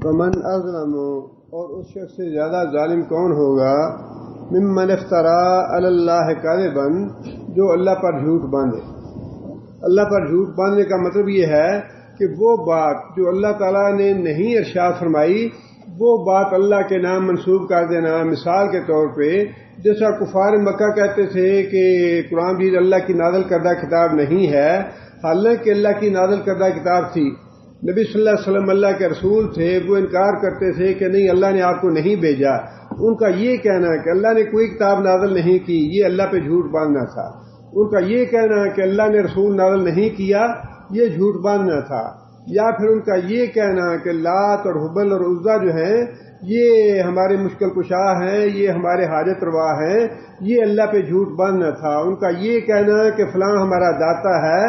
ومن اظلم، اور اس شخص سے زیادہ ظالم کون ہوگا، ممن افترا علی اللہ کاذبا، جو اللہ پر جھوٹ باندھے۔ اللہ پر جھوٹ باندھنے کا مطلب یہ ہے کہ وہ بات جو اللہ تعالیٰ نے نہیں ارشاد فرمائی وہ بات اللہ کے نام منسوب کر دینا۔ مثال کے طور پہ جیسا کفار مکہ کہتے تھے کہ قرآن بھی اللہ کی نازل کردہ کتاب نہیں ہے، حالانکہ اللہ کی نازل کردہ کتاب تھی، نبی صلی اللہ علیہ وسلم اللہ کے رسول تھے، وہ انکار کرتے تھے کہ نہیں اللہ نے آپ کو نہیں بھیجا۔ ان کا یہ کہنا کہ اللہ نے کوئی کتاب نازل نہیں کی، یہ اللہ پہ جھوٹ باندھنا تھا۔ ان کا یہ کہنا کہ اللہ نے رسول نازل نہیں کیا، یہ جھوٹ باندھنا تھا۔ یا پھر ان کا یہ کہنا کہ لات اور حبل اور عزا جو ہیں یہ ہمارے مشکل کشا ہیں، یہ ہمارے حاجت روا ہیں، یہ اللہ پہ جھوٹ باندھنا تھا۔ ان کا یہ کہنا کہ فلاں ہمارا داتا ہے،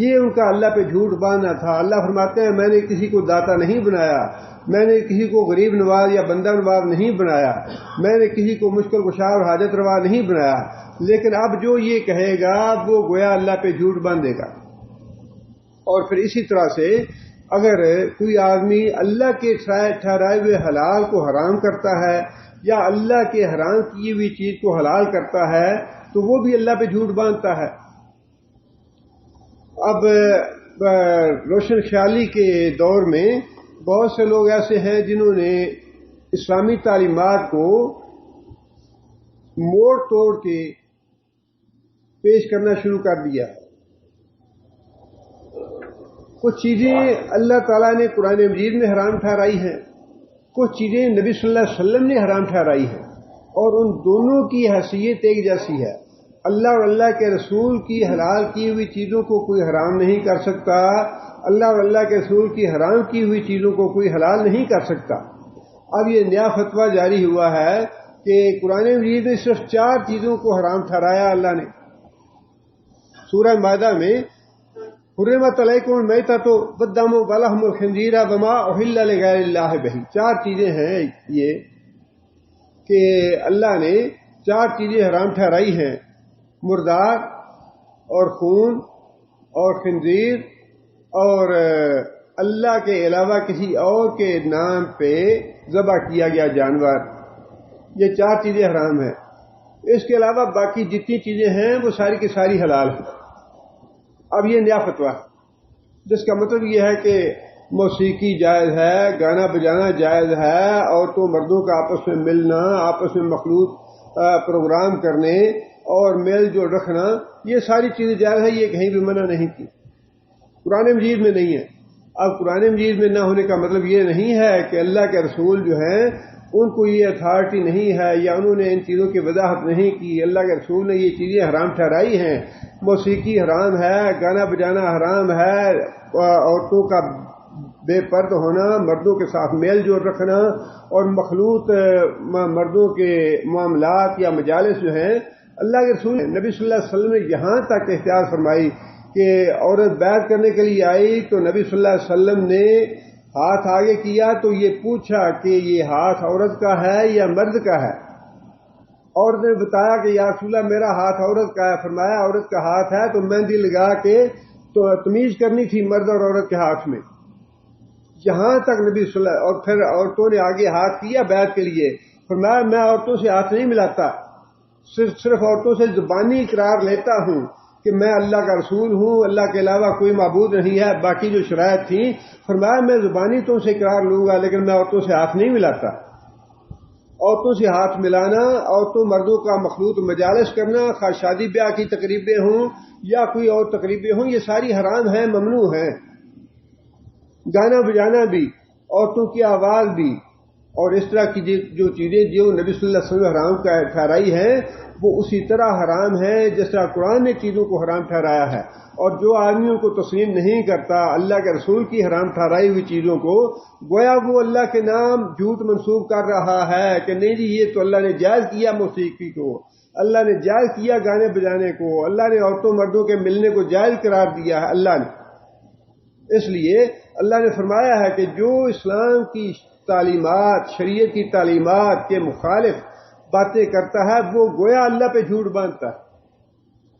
یہ ان کا اللہ پہ جھوٹ باندھنا تھا۔ اللہ فرماتے ہیں میں نے کسی کو داتا نہیں بنایا، میں نے کسی کو غریب نواز یا بندہ نواز نہیں بنایا، میں نے کسی کو مشکل کشا اور حاجت روا نہیں بنایا۔ لیکن اب جو یہ کہے گا وہ گویا اللہ پہ جھوٹ باندھے گا۔ اور پھر اسی طرح سے اگر کوئی آدمی اللہ کے ٹھہرائے ہوئے حلال کو حرام کرتا ہے یا اللہ کے حرام کی ہوئی چیز کو حلال کرتا ہے تو وہ بھی اللہ پہ جھوٹ باندھتا ہے۔ اب روشن خیالی کے دور میں بہت سے لوگ ایسے ہیں جنہوں نے اسلامی تعلیمات کو موڑ توڑ کے پیش کرنا شروع کر دیا ہے۔ کچھ چیزیں اللہ تعالیٰ نے قرآن مجید میں حرام ٹھہرائی ہیں، کچھ چیزیں نبی صلی اللہ علیہ وسلم نے حرام ٹھہرائی ہیں، اور ان دونوں کی حیثیت ایک جیسی ہے۔ اللہ اور اللہ کے رسول کی حلال کی ہوئی چیزوں کو کوئی حرام نہیں کر سکتا، اللہ اور اللہ کے رسول کی حرام کی ہوئی چیزوں کو کوئی حلال نہیں کر سکتا۔ اب یہ نیا فتویٰ جاری ہوا ہے کہ قرآن مجید میں صرف 4 چیزوں کو حرام ٹھہرایا اللہ نے۔ سورہ مائدہ میں حرمت علیکم المیتۃ والدم ولحم الخنزیر وما اہل لغیر اللہ بہ، 4 چیزیں ہیں یہ کہ اللہ نے 4 چیزیں حرام ٹھہرائی ہیں، مردار اور خون اور خنزیر اور اللہ کے علاوہ کسی اور کے نام پہ ذبح کیا گیا جانور، یہ 4 چیزیں حرام ہیں۔ اس کے علاوہ باقی جتنی چیزیں ہیں وہ ساری کی ساری حلال ہیں۔ اب یہ نیا فتویٰ جس کا مطلب یہ ہے کہ موسیقی جائز ہے، گانا بجانا جائز ہے، عورتوں مردوں کا آپس میں ملنا، آپس میں مخلوط پروگرام کرنے اور میل جول رکھنا، یہ ساری چیزیں جائز ہے، یہ کہیں بھی منع نہیں کی، قرآن مجید میں نہیں ہے۔ اب قرآن مجید میں نہ ہونے کا مطلب یہ نہیں ہے کہ اللہ کے رسول جو ہیں ان کو یہ اتھارٹی نہیں ہے یا انہوں نے ان چیزوں کی وضاحت نہیں کی۔ اللہ کے رسول نے یہ چیزیں حرام ٹھہرائی ہیں، موسیقی حرام ہے، گانا بجانا حرام ہے، عورتوں کا بے پرد ہونا، مردوں کے ساتھ میل جول رکھنا اور مخلوط مردوں کے معاملات یا مجالس جو ہیں، اللہ کے رسول نبی صلی اللہ علیہ وسلم نے یہاں تک احتیاط فرمائی کہ عورت بیعت کرنے کے لیے آئی تو نبی صلی اللہ علیہ وسلم نے ہاتھ آگے کیا تو یہ پوچھا کہ یہ ہاتھ عورت کا ہے یا مرد کا ہے؟ عورت نے بتایا کہ یا رسول اللہ میرا ہاتھ عورت کا ہے۔ فرمایا عورت کا ہاتھ ہے تو مہندی لگا کے تو تمیز کرنی تھی مرد اور عورت کے ہاتھ میں، یہاں تک نبی صلی اللہ۔ اور پھر عورتوں نے آگے ہاتھ کیا بیعت کے لیے، فرمایا میں عورتوں سے ہاتھ نہیں ملاتا، صرف عورتوں سے زبانی اقرار لیتا ہوں کہ میں اللہ کا رسول ہوں، اللہ کے علاوہ کوئی معبود نہیں ہے۔ باقی جو شرائط تھیں فرمایا میں زبانی تم سے اقرار لوں گا لیکن میں عورتوں سے ہاتھ نہیں ملاتا۔ عورتوں سے ہاتھ ملانا، عورتوں مردوں کا مخلوط مجالس کرنا، خواہ شادی بیاہ کی تقریبیں ہوں یا کوئی اور تقریبیں ہوں، یہ ساری حرام ہیں، ممنوع ہیں۔ گانا بجانا بھی، عورتوں کی آواز بھی، اور اس طرح کی جو چیزیں جو نبی صلی اللہ علیہ وسلم حرام ٹھہرائی ہیں وہ اسی طرح حرام ہے جس طرح قرآن نے چیزوں کو حرام ٹھہرایا ہے۔ اور جو آدمی ان کو تسلیم نہیں کرتا اللہ کے رسول کی حرام ٹھہرائی ہوئی چیزوں کو، گویا وہ اللہ کے نام جھوٹ منسوب کر رہا ہے کہ نہیں جی یہ تو اللہ نے جائز کیا موسیقی کو، اللہ نے جائز کیا گانے بجانے کو، اللہ نے عورتوں مردوں کے ملنے کو جائز قرار دیا ہے اللہ نے۔ اس لیے اللہ نے فرمایا ہے کہ جو اسلام کی تعلیمات، شریعت کی تعلیمات کے مخالف باتیں کرتا ہے وہ گویا اللہ پہ جھوٹ باندھتا ہے۔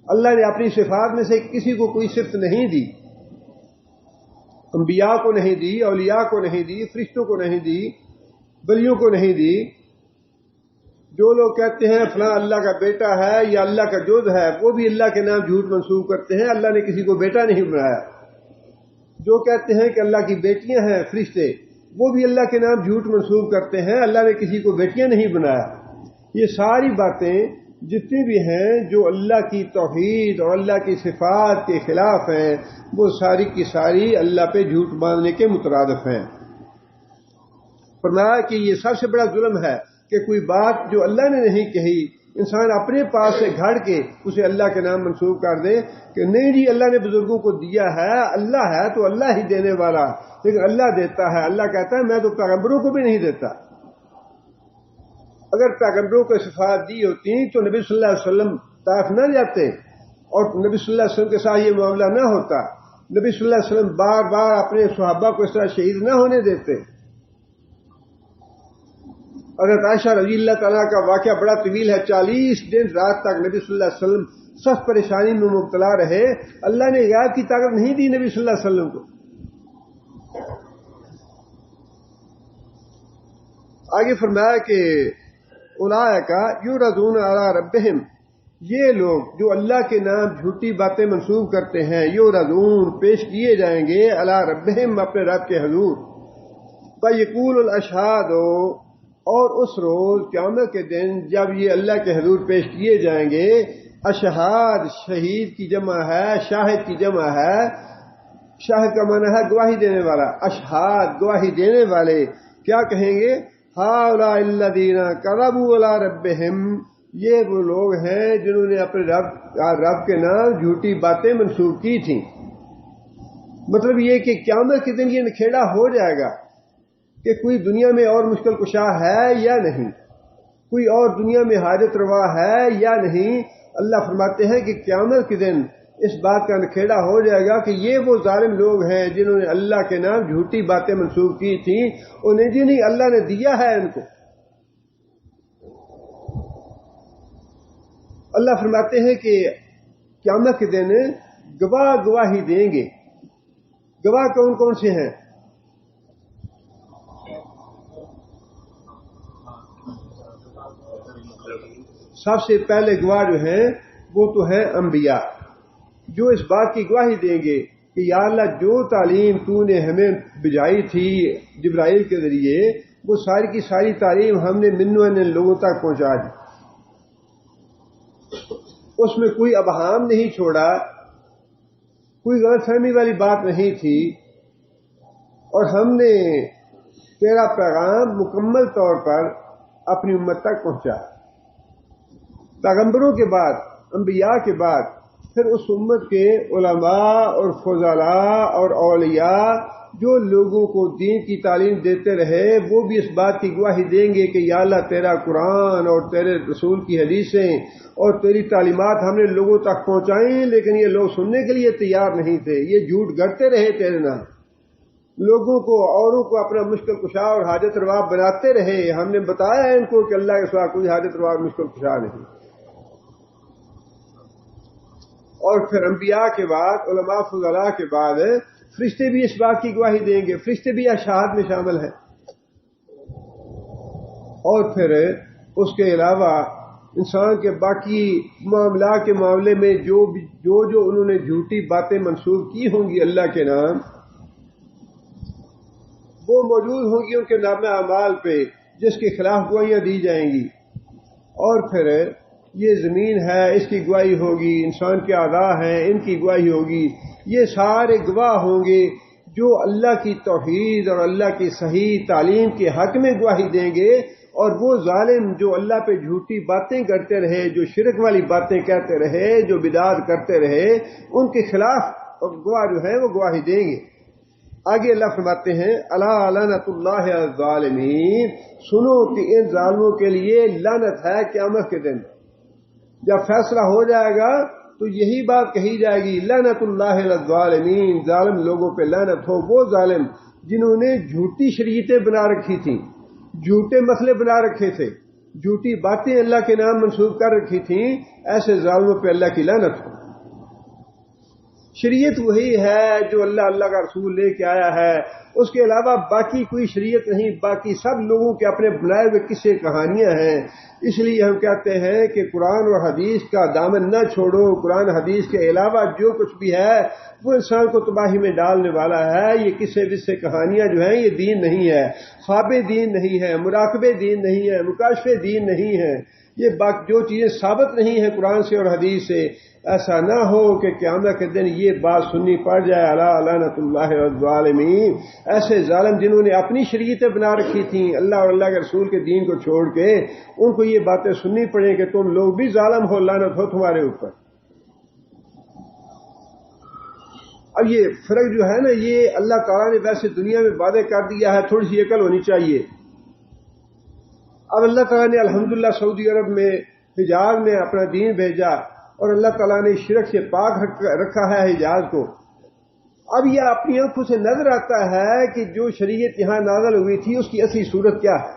اللہ نے اپنی صفات میں سے کسی کو کوئی صفت نہیں دی۔ انبیاء کو نہیں دی، اولیاء کو نہیں دی، فرشتوں کو نہیں دی، ولیوں کو نہیں دی۔ جو لوگ کہتے ہیں فلاں اللہ کا بیٹا ہے یا اللہ کا جز ہے، وہ بھی اللہ کے نام جھوٹ منسوب کرتے ہیں، اللہ نے کسی کو بیٹا نہیں بنایا۔ جو کہتے ہیں کہ اللہ کی بیٹیاں ہیں فرشتے، وہ بھی اللہ کے نام جھوٹ منسوب کرتے ہیں، اللہ نے کسی کو بیٹیاں نہیں بنایا۔ یہ ساری باتیں جتنی بھی ہیں جو اللہ کی توحید اور اللہ کی صفات کے خلاف ہیں، وہ ساری کی ساری اللہ پہ جھوٹ باندھنے کے مترادف ہیں۔ فرمایا کہ یہ سب سے بڑا ظلم ہے کہ کوئی بات جو اللہ نے نہیں کہی انسان اپنے پاس سے گھڑ کے اسے اللہ کے نام منسوب کر دے کہ نہیں جی اللہ نے بزرگوں کو دیا ہے، اللہ ہے تو اللہ ہی دینے والا، لیکن اللہ دیتا ہے۔ اللہ کہتا ہے میں تو پیغمبروں کو بھی نہیں دیتا۔ اگر پیغمبروں کو صفات دی ہوتی تو نبی صلی اللہ علیہ وسلم طائف نہ جاتے اور نبی صلی اللہ علیہ وسلم کے ساتھ یہ معاملہ نہ ہوتا، نبی صلی اللہ علیہ وسلم بار بار اپنے صحابہ کو اس طرح شہید نہ ہونے دیتے۔ حضرت عائشہ رضی اللہ تعالیٰ کا واقعہ بڑا طویل ہے، 40 دن رات تک نبی صلی اللہ علیہ وسلم سخت پریشانی میں مبتلا رہے، اللہ نے غیب کی طاقت نہیں دی نبی صلی اللہ علیہ وسلم کو۔ آگے فرمایا کہ اولئک یعرضون علی ربہم، یہ لوگ جو اللہ کے نام جھوٹی باتیں منسوب کرتے ہیں، یعرضون پیش کیے جائیں گے علی ربہم اپنے رب کے حضور، فیقول الاشہاد، اور اس روز قیامت کے دن جب یہ اللہ کے حضور پیش کیے جائیں گے، اشہاد شہید کی جمع ہے، شاہد کی جمع ہے، شاہد کا معنی ہے گواہی دینے والا، اشہاد گواہی دینے والے، کیا کہیں گے؟ ہؤلاء الذین کذبوا علی ربہم، یہ وہ لوگ ہیں جنہوں نے اپنے رب کے نام جھوٹی باتیں منسوب کی تھیں۔ مطلب یہ کہ قیامت کے دن یہ نکھیڑا ہو جائے گا کہ کوئی دنیا میں اور مشکل کشا ہے یا نہیں، کوئی اور دنیا میں حاجت روا ہے یا نہیں۔ اللہ فرماتے ہیں کہ قیامت کے دن اس بات کا نکھیڑا ہو جائے گا کہ یہ وہ ظالم لوگ ہیں جنہوں نے اللہ کے نام جھوٹی باتیں منسوب کی تھیں، انہیں جی نہیں اللہ نے دیا ہے ان کو۔ اللہ فرماتے ہیں کہ قیامت کے دن گواہ گواہی دیں گے۔ گواہ کون کون سے ہیں؟ سب سے پہلے گواہ جو ہیں وہ تو ہیں انبیاء، جو اس بات کی گواہی دیں گے کہ یا اللہ جو تعلیم تو نے ہمیں بھیجائی تھی جبرائیل کے ذریعے، وہ ساری کی ساری تعلیم ہم نے منوں نے لوگوں تک پہنچا دی، اس میں کوئی ابہام نہیں چھوڑا، کوئی غلط فہمی والی بات نہیں تھی، اور ہم نے تیرا پیغام مکمل طور پر اپنی امت تک پہنچا۔ پیغمبروں کے بعد، انبیاء کے بعد، پھر اس امت کے علماء اور فضلاء اور اولیاء جو لوگوں کو دین کی تعلیم دیتے رہے، وہ بھی اس بات کی گواہی دیں گے کہ یا اللہ تیرا قرآن اور تیرے رسول کی حدیثیں اور تیری تعلیمات ہم نے لوگوں تک پہنچائیں، لیکن یہ لوگ سننے کے لیے تیار نہیں تھے، یہ جھوٹ گڑتے رہے تیرے نام، لوگوں کو اوروں کو اپنا مشکل کشا اور حاجت روا بناتے رہے۔ ہم نے بتایا ان کو کہ اللہ کے سوا کوئی حاجت روا اور مشکل کشا نہیں۔ اور پھر انبیاء کے بعد، علماء فضلاء کے بعد فرشتے بھی اس بات کی گواہی دیں گے، فرشتے بھی اشہاد میں شامل ہیں۔ اور پھر اس کے علاوہ انسان کے باقی معاملات کے معاملے میں جو انہوں نے جھوٹی باتیں منسوب کی ہوں گی اللہ کے نام، وہ موجود ہوں گی ان کے نامہ اعمال پہ، جس کے خلاف گواہیاں دی جائیں گی۔ اور پھر یہ زمین ہے، اس کی گواہی ہوگی، انسان کے اعضاء ہیں ان کی گواہی ہوگی، یہ سارے گواہ ہوں گے جو اللہ کی توحید اور اللہ کی صحیح تعلیم کے حق میں گواہی دیں گے۔ اور وہ ظالم جو اللہ پہ جھوٹی باتیں کرتے رہے، جو شرک والی باتیں کہتے رہے، جو بدعت کرتے رہے، ان کے خلاف گواہ جو ہیں وہ گواہی دیں گے۔ آگے اللہ فرماتے ہیں الا لعنت اللہ علی الظالمین، سنو کہ ان ظالموں کے لیے لعنت ہے قیامت کے دن۔ جب فیصلہ ہو جائے گا تو یہی بات کہی جائے گی، لعنت اللہ علی الظالمین، ظالم لوگوں پہ لعنت ہو، وہ ظالم جنہوں نے جھوٹی شریعتیں بنا رکھی تھیں، جھوٹے مسئلے بنا رکھے تھے، جھوٹی باتیں اللہ کے نام منسوب کر رکھی تھیں، ایسے ظالموں پہ اللہ کی لعنت ہو۔ شریعت وہی ہے جو اللہ کا رسول لے کے آیا ہے، اس کے علاوہ باقی کوئی شریعت نہیں، باقی سب لوگوں کے اپنے بنائے ہوئے قصے کہانیاں ہیں۔ اس لیے ہم کہتے ہیں کہ قرآن اور حدیث کا دامن نہ چھوڑو، قرآن حدیث کے علاوہ جو کچھ بھی ہے وہ انسان کو تباہی میں ڈالنے والا ہے۔ یہ قصے وصے کہانیاں جو ہیں یہ دین نہیں ہے، خوابیں دین نہیں ہے، مراقبے دین نہیں ہے، مکاشفے دین نہیں ہے۔ یہ جو چیزیں ثابت نہیں ہیں قرآن سے اور حدیث سے، ایسا نہ ہو کہ قیامت کے دن یہ بات سننی پڑ جائے الا لعنت اللہ الظالمین، ایسے ظالم جنہوں نے اپنی شریعتیں بنا رکھی تھیں اللہ اور اللہ کے رسول کے دین کو چھوڑ کے، ان کو یہ باتیں سننی پڑیں کہ تم لوگ بھی ظالم ہو، لعنت ہو تمہارے اوپر۔ اب یہ فرق جو ہے نا، یہ اللہ تعالیٰ نے ویسے دنیا میں وعدے کر دیا ہے، تھوڑی سی عقل ہونی چاہیے۔ اب اللہ تعالیٰ نے الحمدللہ سعودی عرب میں حجاز میں اپنا دین بھیجا، اور اللہ تعالیٰ نے شرک سے پاک رکھا ہے حجاز کو۔ اب یہ اپنی آنکھوں سے نظر آتا ہے کہ جو شریعت یہاں نازل ہوئی تھی اس کی اصلی صورت کیا ہے۔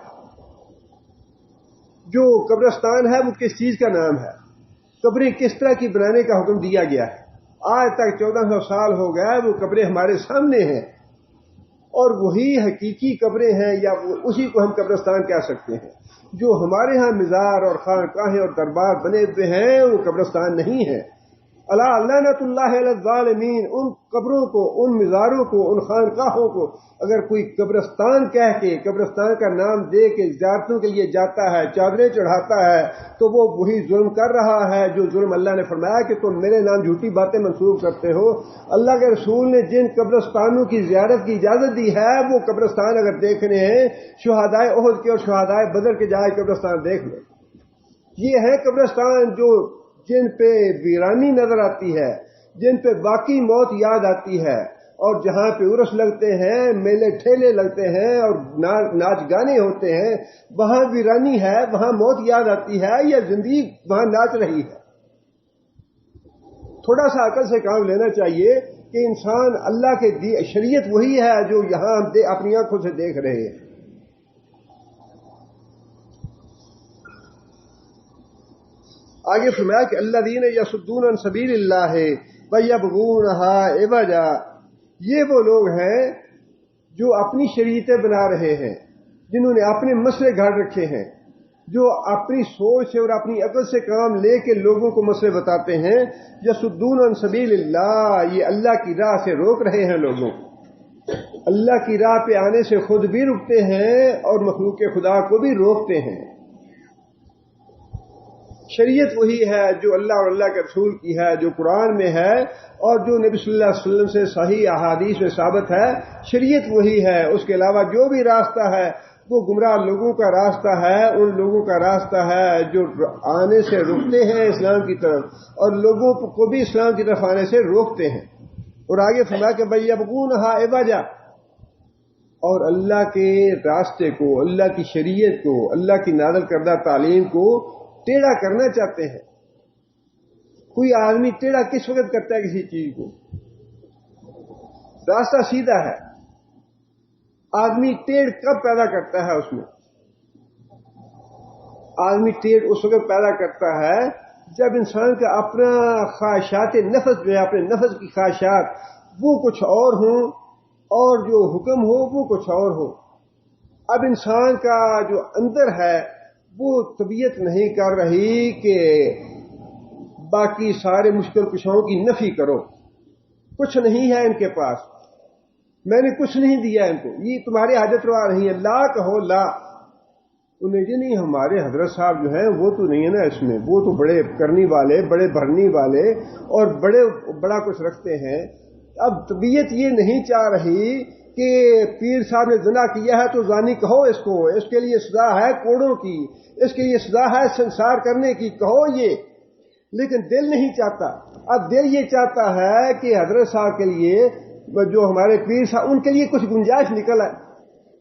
جو قبرستان ہے وہ کس چیز کا نام ہے، قبریں کس طرح کی بنانے کا حکم دیا گیا ہے۔ آج تک 1400 سال ہو گئے وہ قبریں ہمارے سامنے ہیں، اور وہی حقیقی قبریں ہیں، یا اسی کو ہم قبرستان کہہ سکتے ہیں۔ جو ہمارے ہاں مزار اور خانقاہیں اور دربار بنے ہوئے ہیں وہ قبرستان نہیں ہے۔ الا لعنت اللہ علی الظالمین، ان قبروں کو، ان مزاروں کو، ان خانقاہوں کو اگر کوئی قبرستان کہہ کے، قبرستان کا نام دے کے زیارتوں کے لیے جاتا ہے، چادریں چڑھاتا ہے، تو وہ وہی ظلم کر رہا ہے جو ظلم اللہ نے فرمایا کہ تم میرے نام جھوٹی باتیں منسوب کرتے ہو۔ اللہ کے رسول نے جن قبرستانوں کی زیارت کی اجازت دی ہے وہ قبرستان اگر دیکھنے ہیں، شہدائے احد کے اور شہدائے بدر کے جائے قبرستان دیکھ لو۔ یہ ہے قبرستان جو جن پہ ویرانی نظر آتی ہے، جن پہ باقی موت یاد آتی ہے، اور جہاں پہ عرس لگتے ہیں، میلے ٹھیلے لگتے ہیں اور ناچ گانے ہوتے ہیں، وہاں ویرانی ہے، وہاں موت یاد آتی ہے، یا زندگی وہاں ناچ رہی ہے۔ تھوڑا سا عقل سے کام لینا چاہیے کہ انسان اللہ کے شریعت وہی ہے جو یہاں ہم اپنی آنکھوں سے دیکھ رہے ہیں۔ آگے فرمایا کہ الذین یصدون عن سبیل اللہ ویبغونها عوجا، یہ وہ لوگ ہیں جو اپنی شریعتیں بنا رہے ہیں، جنہوں نے اپنے مسئلے گھڑ رکھے ہیں، جو اپنی سوچ سے اور اپنی عقل سے کام لے کے لوگوں کو مسئلے بتاتے ہیں۔ یصدون عن سبیل اللہ، یہ اللہ کی راہ سے روک رہے ہیں لوگوں کو، اللہ کی راہ پہ آنے سے خود بھی رکتے ہیں اور مخلوق خدا کو بھی روکتے ہیں۔ شریعت وہی ہے جو اللہ اور اللہ کے رسول کی ہے، جو قرآن میں ہے اور جو نبی صلی اللہ علیہ وسلم سے صحیح احادیث میں ثابت ہے۔ شریعت وہی ہے، اس کے علاوہ جو بھی راستہ ہے وہ گمراہ لوگوں کا راستہ ہے، ان لوگوں کا راستہ ہے جو آنے سے روکتے ہیں اسلام کی طرف، اور لوگوں کو بھی اسلام کی طرف آنے سے روکتے ہیں۔ اور آگے فرمایا کہ یبغونہا عوجا، اور اللہ کے راستے کو، اللہ کی شریعت کو، اللہ کی نازل کردہ تعلیم کو ٹیڑھا کرنا چاہتے ہیں۔ کوئی آدمی ٹیڑھا کس وقت کرتا ہے کسی چیز کو؟ راستہ سیدھا ہے، آدمی ٹیڑھ کب پیدا کرتا ہے؟ اس میں آدمی ٹیڑھ اس وقت پیدا کرتا ہے جب انسان کا اپنا خواہشات نفس جو ہے، اپنے نفس کی خواہشات وہ کچھ اور ہوں اور جو حکم ہو وہ کچھ اور ہو۔ اب انسان کا جو اندر ہے وہ طبیعت نہیں کر رہی کہ باقی سارے مشکل کشاؤں کی نفی کرو، کچھ نہیں ہے ان کے پاس، میں نے کچھ نہیں دیا ان کو، یہ تمہارے حاجت روا نہیں ہے، لا کہو لا۔ انہیں جی نہیں، ہمارے حضرت صاحب جو ہیں وہ تو نہیں ہے نا اس میں، وہ تو بڑے کرنی والے، بڑے بھرنی والے اور بڑا کچھ رکھتے ہیں۔ اب طبیعت یہ نہیں چاہ رہی کہ پیر صاحب نے زنا کیا ہے تو زانی کہو اس کو، اس کے لیے سزا ہے کوڑوں کی، اس کے لیے سزا ہے سنسار کرنے کی، کہو یہ، لیکن دل نہیں چاہتا۔ اب دل یہ چاہتا ہے کہ حضرت صاحب کے لیے، جو ہمارے پیر صاحب، ان کے لیے کچھ گنجائش نکل آئے،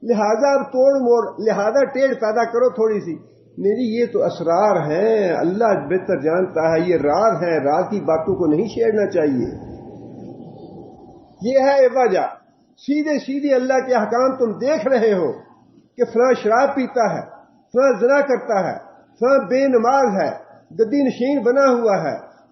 لہذا اب توڑ موڑ، لہذا ٹیڑھ پیدا کرو تھوڑی سی۔ میری یہ تو اسرار ہیں، اللہ بہتر جانتا ہے، یہ راز ہیں، راز کی باتوں کو نہیں چھیڑنا چاہیے۔ یہ ہے وجہ، سیدھے سیدھے اللہ کے احکام تم دیکھ رہے ہو کہ فلاں شراب پیتا ہے، فلاں زنا کرتا ہے، فلاں بے نماز ہے، گدی نشین بنا ہوا ہے،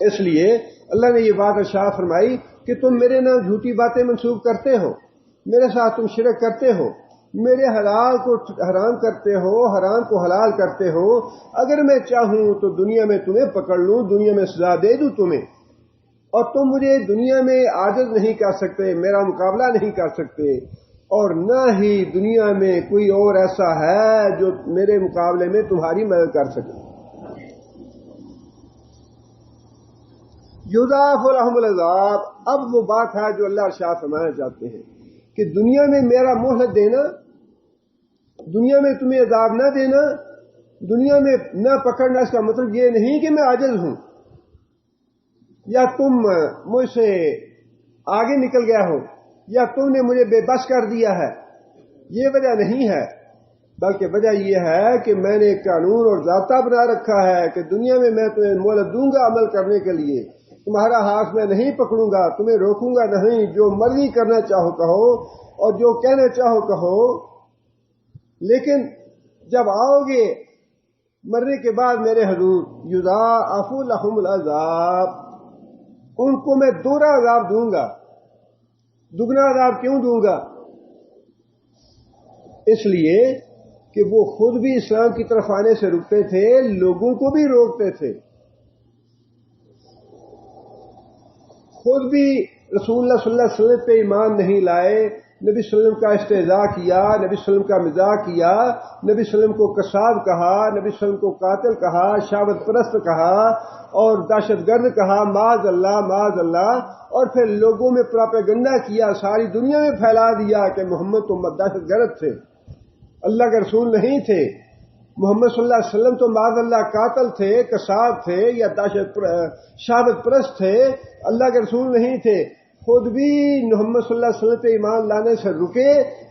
اس لیے اللہ نے یہ بات ارشاد فرمائی کہ تم میرے نام جھوٹی باتیں منسوب کرتے ہو، میرے ساتھ تم شرک کرتے ہو، میرے حلال کو حرام کرتے ہو، حرام کو حلال کرتے ہو۔ اگر میں چاہوں تو دنیا میں تمہیں پکڑ لوں، دنیا میں سزا دے دوں تمہیں، اور تم مجھے دنیا میں عاجز نہیں کر سکتے، میرا مقابلہ نہیں کر سکتے، اور نہ ہی دنیا میں کوئی اور ایسا ہے جو میرے مقابلے میں تمہاری مدد کر سکے۔ یضاعف لهم العذاب، اب وہ بات ہے جو اللہ ارشاد فرمانا چاہتے ہیں کہ دنیا میں میرا مہلت دینا، دنیا میں تمہیں عذاب نہ دینا، دنیا میں نہ پکڑنا، اس کا مطلب یہ نہیں کہ میں عاجز ہوں یا تم مجھ سے آگے نکل گیا ہو یا تم نے مجھے بے بس کر دیا ہے، یہ وجہ نہیں ہے، بلکہ وجہ یہ ہے کہ میں نے ایک قانون اور ضابطہ بنا رکھا ہے کہ دنیا میں تمہیں مہلت دوں گا عمل کرنے کے لیے، تمہارا ہاتھ میں نہیں پکڑوں گا، تمہیں روکوں گا نہیں، جو مرضی کرنا چاہو کہو اور جو کہنا چاہو کہو، لیکن جب آؤ گے مرنے کے بعد میرے حضور یضاعف لهم العذاب، ان کو میں دوہرا عذاب دوں گا۔ دگنا عذاب کیوں دوں گا؟ اس لیے کہ وہ خود بھی اسلام کی طرف آنے سے رکتے تھے، لوگوں کو بھی روکتے تھے، خود بھی رسول اللہ صلی اللہ علیہ وسلم پہ ایمان نہیں لائے، نبی صلی اللہ علیہ وسلم کا استہزاء کیا، نبی صلی اللہ علیہ وسلم کا مزاح کیا، نبی صلی اللہ علیہ وسلم کو قصاب کہا، نبی صلی اللہ علیہ وسلم کو قاتل کہا، شہوت پرست کہا اور دہشت گرد کہا، معاذ اللہ معاذ اللہ، اور پھر لوگوں میں پراپیگنڈا کیا، ساری دنیا میں پھیلا دیا کہ محمد تو دہشت گرد تھے، اللہ کے رسول نہیں تھے، محمد صلی اللہ علیہ وسلم تو معاذ اللہ قاتل تھے، قصاب تھے یا شہوت پرست تھے، اللہ کے رسول نہیں تھے۔ خود بھی محمد صلی اللہ علیہ وسلم پہ ایمان لانے سے رکے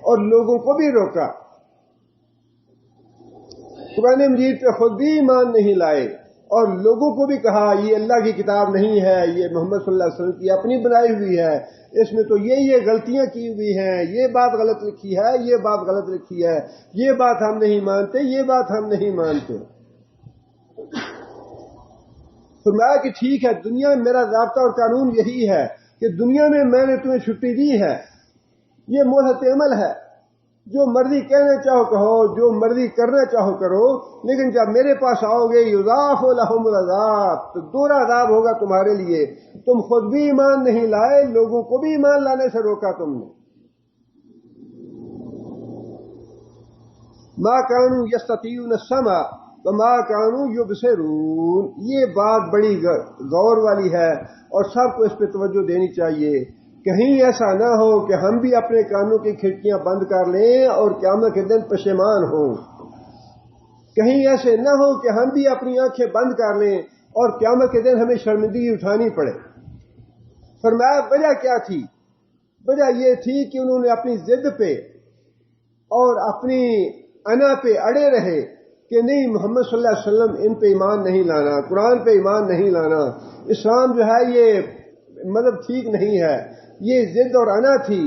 اور لوگوں کو بھی روکا، قرآن مجید پہ خود بھی ایمان نہیں لائے اور لوگوں کو بھی کہا یہ اللہ کی کتاب نہیں ہے، یہ محمد صلی اللہ علیہ وسلم کی اپنی بنائی ہوئی ہے، اس میں تو یہ غلطیاں کی ہوئی ہیں، یہ بات غلط لکھی ہے، یہ بات غلط لکھی ہے، یہ بات ہم نہیں مانتے، یہ بات ہم نہیں مانتے۔ فرمایا کہ ٹھیک ہے، دنیا میں میرا ضابطہ اور قانون یہی ہے کہ دنیا میں نے تمہیں چھٹی دی ہے، یہ مہلت عمل ہے، جو مرضی کہنا چاہو کہو، جو مرضی کرنا چاہو کرو، لیکن جب میرے پاس آؤ گے یضاعف لهم العذاب، تو دوہرا عذاب ہوگا تمہارے لیے۔ تم خود بھی ایمان نہیں لائے، لوگوں کو بھی ایمان لانے سے روکا تم نے۔ ما كانوا يستطيعون السمع وما كانوا يبصرون، یہ بات بڑی غور والی ہے اور سب کو اس پہ توجہ دینی چاہیے۔ کہیں ایسا نہ ہو کہ ہم بھی اپنے کانوں کی کھڑکیاں بند کر لیں اور قیامت کے دن پشیمان ہوں، کہیں ایسے نہ ہو کہ ہم بھی اپنی آنکھیں بند کر لیں اور قیامت کے دن ہمیں شرمندگی اٹھانی پڑے۔ فرمایا وجہ کیا تھی؟ وجہ یہ تھی کہ انہوں نے اپنی ضد پہ اور اپنی انا پہ اڑے رہے کہ نہیں، محمد صلی اللہ علیہ وسلم ان پہ ایمان نہیں لانا، قرآن پہ ایمان نہیں لانا، اسلام جو ہے یہ مطلب ٹھیک نہیں ہے، یہ ضد اور انا تھی۔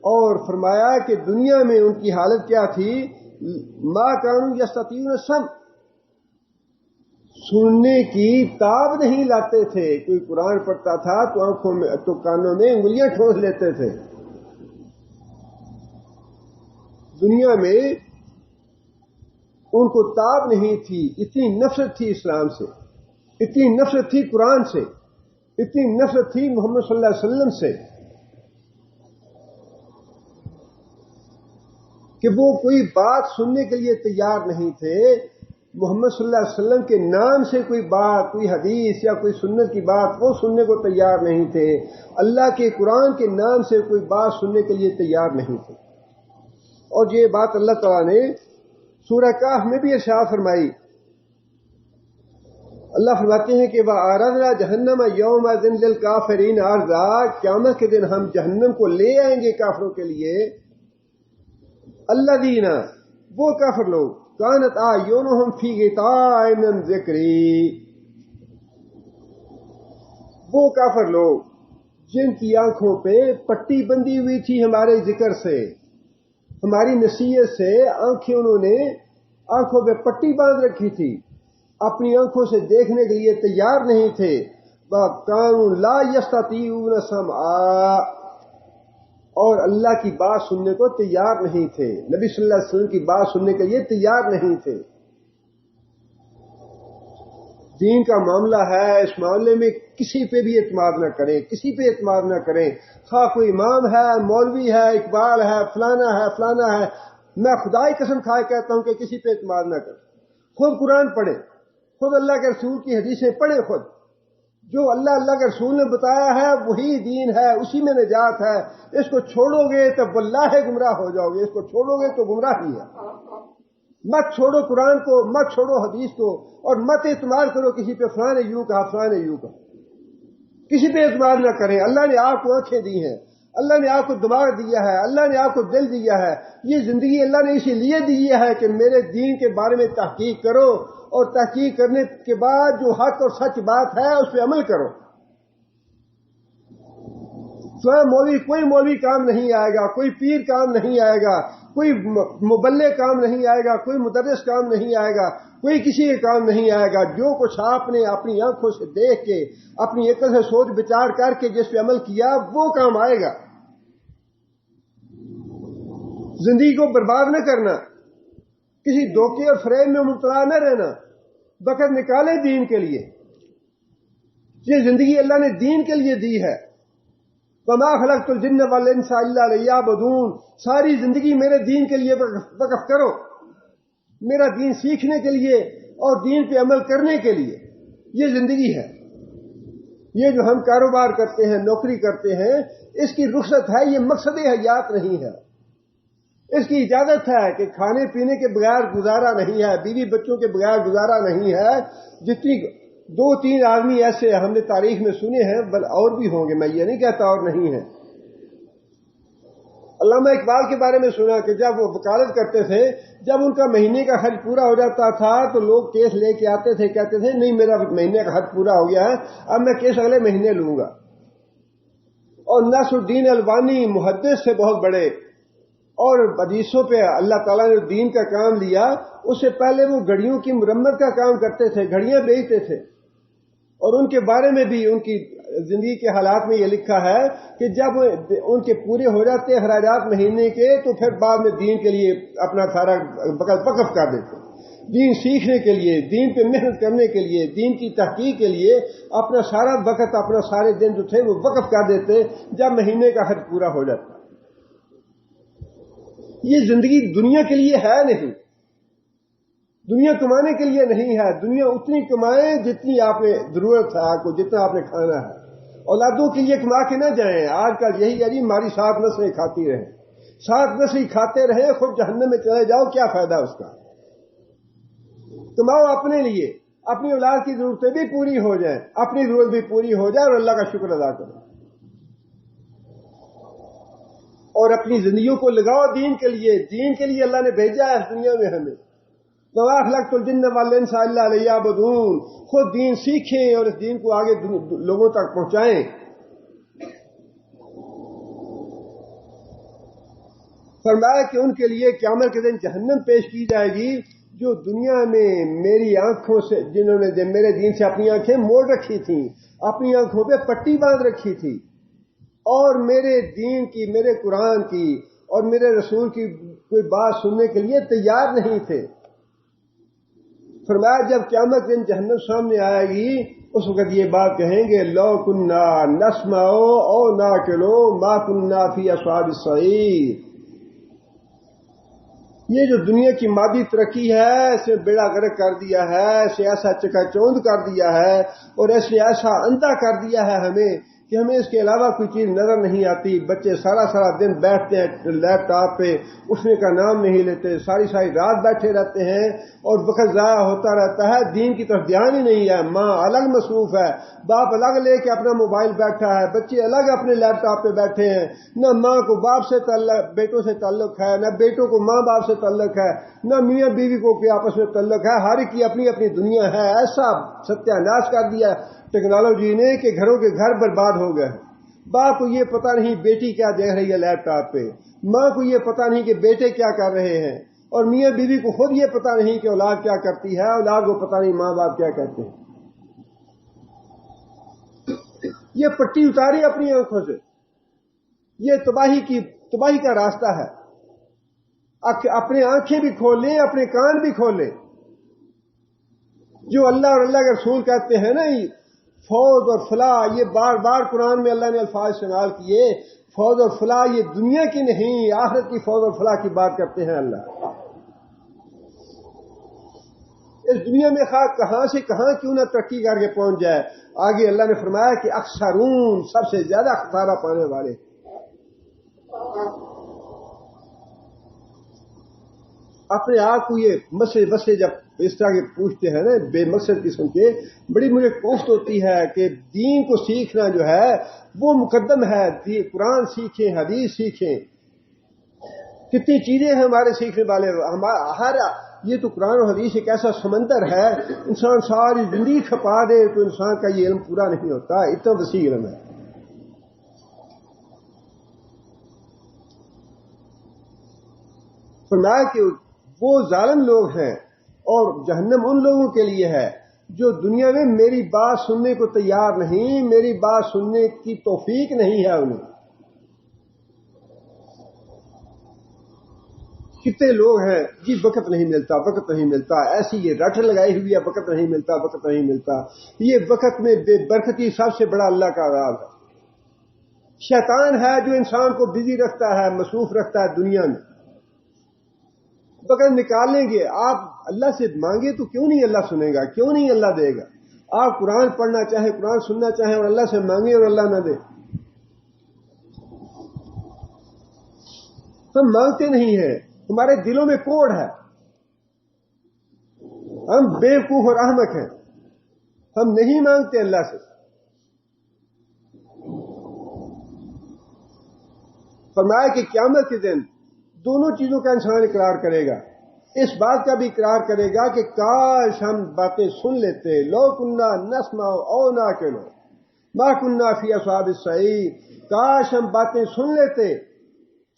اور فرمایا کہ دنیا میں ان کی حالت کیا تھی؟ ما كانوا يستطيعون السمع، سننے کی تاب نہیں لاتے تھے، کوئی قرآن پڑھتا تھا تو آنکھوں میں تو کانوں میں انگلیاں ٹھونس لیتے تھے۔ دنیا میں ان کو تاب نہیں تھی، اتنی نفرت تھی اسلام سے، اتنی نفرت تھی قرآن سے، اتنی نفرت تھی محمد صلی اللہ علیہ وسلم سے کہ وہ کوئی بات سننے کے لیے تیار نہیں تھے۔ محمد صلی اللہ علیہ وسلم کے نام سے کوئی بات، کوئی حدیث یا کوئی سنت کی بات وہ سننے کو تیار نہیں تھے، اللہ کے قرآن کے نام سے کوئی بات سننے کے لیے تیار نہیں تھے۔ اور یہ بات اللہ تعالیٰ نے سورہ کہف میں بھی ارشاد فرمائی۔ اللہ فرماتے ہیں کہ وَأَعْرَضْنَا جَهَنَّمَ يَوْمَئِذٍ لِلْكَافِرِينَ عَرْضًا، قیامت کے دن ہم جہنم کو لے آئیں گے کافروں کے لیے۔ الَّذِينَ، وہ کافر لوگ، كَانَتْ أَعْيُنُهُمْ فِي غِطَاءٍ مِّن ذِكْرِي، وہ کافر لوگ جن کی آنکھوں پہ پٹی بندھی ہوئی تھی ہمارے ذکر سے، ہماری نصیحت سے آنکھیں انہوں نے آنکھوں پہ پٹی باندھ رکھی تھی، اپنی آنکھوں سے دیکھنے کے لیے تیار نہیں تھے۔ کانوا لا یستطیعون سمعا، اور اللہ کی بات سننے کو تیار نہیں تھے، نبی صلی اللہ علیہ وسلم کی بات سننے کے لیے تیار نہیں تھے۔ دین کا معاملہ ہے، اس معاملے میں کسی پہ بھی اعتماد نہ کریں، کسی پہ اعتماد نہ کریں، خواہ کوئی امام ہے، مولوی ہے، اقبال ہے، فلانا ہے، میں خدا کی قسم کھائے کہتا ہوں کہ کسی پہ اعتماد نہ کریں۔ خود قرآن پڑھیں، خود اللہ کے رسول کی حدیثیں پڑھیں، خود جو اللہ کے رسول نے بتایا ہے وہی دین ہے، اسی میں نجات ہے۔ اس کو چھوڑو گے تو واللہ گمراہ ہو جاؤ گے، اس کو چھوڑو گے تو گمراہ ہی ہے۔ مت چھوڑو قرآن کو، مت چھوڑو حدیث کو، اور مت اعتماد کرو کسی پہ، فلاں نے یوں کہا، فلاں نے یوں کہا، کسی پہ اعتماد نہ کریں۔ اللہ نے آپ کو آنکھیں دی ہیں، اللہ نے آپ کو دماغ دیا ہے، اللہ نے آپ کو دل دیا ہے، یہ زندگی اللہ نے اسی لیے دی ہے کہ میرے دین کے بارے میں تحقیق کرو، اور تحقیق کرنے کے بعد جو حق اور سچ بات ہے اس پہ عمل کرو۔ کوئی مولوی کام نہیں آئے گا، کوئی پیر کام نہیں آئے گا، کوئی مبلغ کام نہیں آئے گا، کوئی مدرس کام نہیں آئے گا، کوئی کسی کا کام نہیں آئے گا۔ جو کچھ آپ نے اپنی آنکھوں سے دیکھ کے، اپنی عقل سے سوچ بچار کر کے جس پہ عمل کیا وہ کام آئے گا۔ زندگی کو برباد نہ کرنا، کسی دھوکے اور فریب میں مبتلا نہ رہنا، وقت نکالے دین کے لیے۔ یہ زندگی اللہ نے دین کے لیے دی ہے۔ وَمَا خَلَقْتُ الْجِنَّ وَالْإِنسَ إِلَّا لِيَعْبُدُونِ، ساری زندگی میرے دین کے لیے وقف کرو، میرا دین سیکھنے کے لیے اور دین پہ عمل کرنے کے لیے۔ یہ زندگی ہے۔ یہ جو ہم کاروبار کرتے ہیں، نوکری کرتے ہیں، اس کی رخصت ہے، یہ مقصد حیات نہیں ہے۔ اس کی اجازت ہے کہ کھانے پینے کے بغیر گزارا نہیں ہے، بیوی بچوں کے بغیر گزارا نہیں ہے۔ جتنی 2-3 آدمی ایسے ہم نے تاریخ میں سنے ہیں، بل اور بھی ہوں گے، میں یہ نہیں کہتا اور نہیں ہے۔ علامہ اقبال کے بارے میں سنا کہ جب وہ وکالت کرتے تھے، جب ان کا مہینے کا خرچ پورا ہو جاتا تھا تو لوگ کیس لے کے آتے تھے، کہتے تھے نہیں میرا مہینے کا خرچ پورا ہو گیا ہے، اب میں کیس اگلے مہینے لوں گا۔ اور ناصر الدین البانی محدث سے بہت بڑے، اور حدیثوں پہ اللہ تعالیٰ نے دین کا کام لیا، اس سے پہلے وہ گھڑیوں کی مرمت کا کام کرتے تھے، گھڑیاں بیچتے تھے۔ اور ان کے بارے میں بھی ان کی زندگی کے حالات میں یہ لکھا ہے کہ جب ان کے پورے ہو جاتے اخراجات مہینے کے تو پھر بعد میں دین کے لیے اپنا سارا وقف کر دیتے، دین سیکھنے کے لیے، دین پہ محنت کرنے کے لیے، دین کی تحقیق کے لیے اپنا سارا وقت، اپنا سارے دن جو تھے وہ وقف کر دیتے جب مہینے کا خرچ پورا ہو جاتا۔ یہ زندگی دنیا کے لیے ہے نہیں، دنیا کمانے کے لیے نہیں ہے۔ دنیا اتنی کمائیں جتنی آپ نے ضرورت ہے، آپ کو جتنا آپ نے کھانا ہے۔ اولادوں کے لیے کما کے نہ جائیں۔ آج کل یہی ہے جی، ہماری 7 نسلیں کھاتی رہیں، 7 نسلیں کھاتے رہیں، خود جہنم میں چلے جاؤ، کیا فائدہ اس کا؟ کماؤ اپنے لیے، اپنی اولاد کی ضرورتیں بھی پوری ہو جائیں، اپنی ضرورت بھی پوری ہو جائے، اور اللہ کا شکر ادا کرو، اور اپنی زندگیوں کو لگاؤ دین کے لیے۔ دین کے لیے اللہ نے بھیجا ہے اس دنیا میں ہمیں۔ وَمَا خَلَقْتُ الْجِنَّ وَالْإِنسَ إِلَّا لِيَعْبُدُونِ، خود دین سیکھیں اور اس دین کو آگے لوگوں تک پہنچائیں۔ فرمایا کہ ان کے لیے قیامت کے دن جہنم پیش کی جائے گی، جو دنیا میں میری آنکھوں سے، جنہوں نے میرے دین سے اپنی آنکھیں موڑ رکھی تھیں، اپنی آنکھوں پہ پٹی باندھ رکھی تھی، اور میرے دین کی، میرے قرآن کی اور میرے رسول کی کوئی بات سننے کے لیے تیار نہیں تھے۔ فرمایا جب قیامت دن جہنم سامنے آئے گی، اس وقت یہ بات کہیں گے، لو کننا نسمع او ناقل ما کننا فی اصحاب السعیر۔ یہ جو دنیا کی مادی ترقی ہے، اسے بیڑا غرق کر دیا ہے، اسے ایسا چکا چوند کر دیا ہے، اور اسے ایسا اندھا کر دیا ہے ہمیں کہ ہمیں اس کے علاوہ کوئی چیز نظر نہیں آتی۔ بچے سارا دن بیٹھتے ہیں لیپ ٹاپ پہ، اٹھنے کا نام نہیں لیتے، ساری رات بیٹھے رہتے ہیں، اور وقت ضائع ہوتا رہتا ہے، دین کی طرف دھیان ہی نہیں ہے۔ ماں الگ مصروف ہے، باپ الگ لے کے اپنا موبائل بیٹھا ہے، بچے الگ اپنے لیپ ٹاپ پہ بیٹھے ہیں۔ نہ ماں کو باپ سے تعلق، بیٹوں سے تعلق ہے، نہ بیٹوں کو ماں باپ سے تعلق ہے، نہ میاں بیوی کو کوئی آپس میں تعلق ہے، ہر ایک کی اپنی اپنی دنیا ہے۔ ایسا ستیہ ناش کر دیا ٹیکنالوجی نے کہ گھروں کے گھر برباد ہو گئے۔ باپ کو یہ پتہ نہیں بیٹی کیا دیکھ رہی ہے لیپ ٹاپ پہ، ماں کو یہ پتہ نہیں کہ بیٹے کیا کر رہے ہیں، اور میاں بیوی کو خود یہ پتہ نہیں کہ اولاد کیا کرتی ہے، اولاد کو پتہ نہیں ماں باپ کیا کہتے ہیں۔ یہ پٹی اتاری اپنی آنکھوں سے، یہ تباہی کا راستہ ہے۔ اپنے آنکھیں بھی کھولیں، اپنے کان بھی کھولیں۔ جو اللہ اور اللہ کے رسول کہتے ہیں نا فوز اور فلاح، یہ بار بار قرآن میں اللہ نے الفاظ استعمال کیے، فوز اور فلاح یہ دنیا کی نہیں، آخرت کی فوز اور فلاح کی بات کرتے ہیں اللہ۔ اس دنیا میں خواہ کہاں سے کہاں کیوں نہ ترقی کر کے پہنچ جائے، آگے اللہ نے فرمایا کہ اکثرون سب سے زیادہ خسارہ پانے والے۔ اپنے آپ کو یہ مسئلے جب اس طرح کے پوچھتے ہیں نا بے مقصد قسم کے، بڑی مجھے کوفت ہوتی ہے کہ دین کو سیکھنا جو ہے وہ مقدم ہے۔ قرآن سیکھیں، حدیث سیکھیں، کتنی چیزیں ہیں ہمارے سیکھنے والے۔ یہ تو قرآن اور حدیث ایک ایسا سمندر ہے، انسان ساری زندگی کھپا دے تو انسان کا یہ علم پورا نہیں ہوتا، اتنا وسیع علم ہے۔ فرمایا کہ وہ ظالم لوگ ہیں اور جہنم ان لوگوں کے لیے ہے جو دنیا میں میری بات سننے کو تیار نہیں، میری بات سننے کی توفیق نہیں ہے انہیں۔ کتنے لوگ ہیں جی وقت نہیں ملتا، ایسی یہ رٹ لگائی ہوئی ہے، وقت نہیں ملتا۔ یہ وقت میں بے برکتی سب سے بڑا اللہ کا عذاب ہے۔ شیطان ہے جو انسان کو بزی رکھتا ہے، مصروف رکھتا ہے دنیا میں۔ وقت نکالیں گے، آپ اللہ سے مانگے تو کیوں نہیں اللہ سنے گا، کیوں نہیں اللہ دے گا؟ آپ قرآن پڑھنا چاہیں، قرآن سننا چاہیں اور اللہ سے مانگیں اور اللہ نہ دے۔ ہم مانگتے نہیں ہیں، ہمارے دلوں میں کوڑ ہے، ہم بیوقوف اور احمق ہیں، ہم نہیں مانگتے اللہ سے۔ فرمایا کہ قیامت کے دن دونوں چیزوں کا انسان اقرار کرے گا، اس بات کا بھی اقرار کرے گا کہ کاش ہم باتیں سن لیتے، لو کننا نسمع او نعقل ما کننا فی اصحاب السعیر، کاش ہم باتیں سن لیتے۔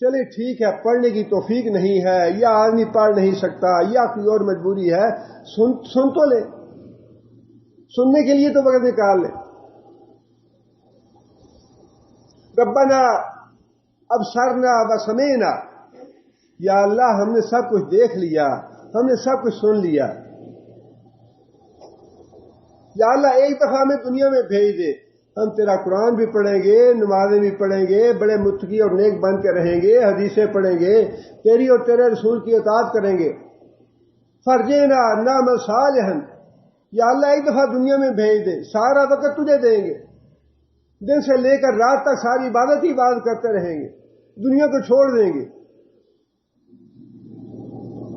چلے ٹھیک ہے، پڑھنے کی توفیق نہیں ہے، یا آدمی پڑھ نہیں سکتا، یا کوئی اور مجبوری ہے، سن تو لے، سننے کے لیے تو وقت نکال لے۔ ربنا ابصرنا وسمعنا، یا اللہ ہم نے سب کچھ دیکھ لیا، ہم نے سب کچھ سن لیا، یا اللہ ایک دفعہ ہمیں دنیا میں بھیج دے، ہم تیرا قرآن بھی پڑھیں گے، نمازیں بھی پڑھیں گے، بڑے متقی اور نیک بن کے رہیں گے، حدیثیں پڑھیں گے، تیری اور تیرے رسول کی اطاعت کریں گے۔ فرجینا نعمل صالحا، یا اللہ ایک دفعہ دنیا میں بھیج دے، سارا وقت تجھے دیں گے، دن سے لے کر رات تک ساری عبادت ہی عبادت کرتے رہیں گے، دنیا کو چھوڑ دیں گے۔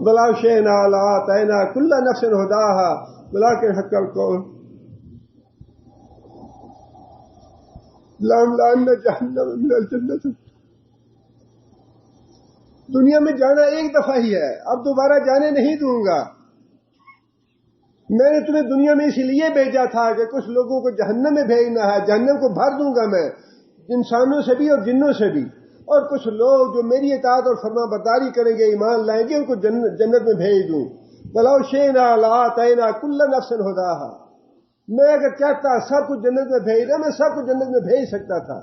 وَلَوْ شِئْنَا لَآتَيْنَا كُلَّ نَفْسٍ هُدَاهَا وَلَٰكِنْ حَقَّ الْقَوْلُ لَأَمْلَأَنَّ جَهَنَّمَ مِنَ الْجِنَّةِ۔ دنیا میں جانا ایک دفعہ ہی ہے، اب دوبارہ جانے نہیں دوں گا۔ میں نے تمہیں دنیا میں اسی لیے بھیجا تھا کہ کچھ لوگوں کو جہنم میں بھیجنا ہے، جہنم کو بھر دوں گا میں، انسانوں سے بھی اور جنوں سے بھی، اور کچھ لوگ جو میری اطاعت اور فرما برداری کریں گے، ایمان لائیں گے، ان کو جنت میں بھیج دوں۔ وَلَوْ شِئْنَا لَآتَيْنَا كُلَّ نَفْسٍ هُدَاهَا، میں اگر چاہتا سب کچھ جنت میں بھیج دیں، میں سب کچھ جنت میں بھیج سکتا تھا۔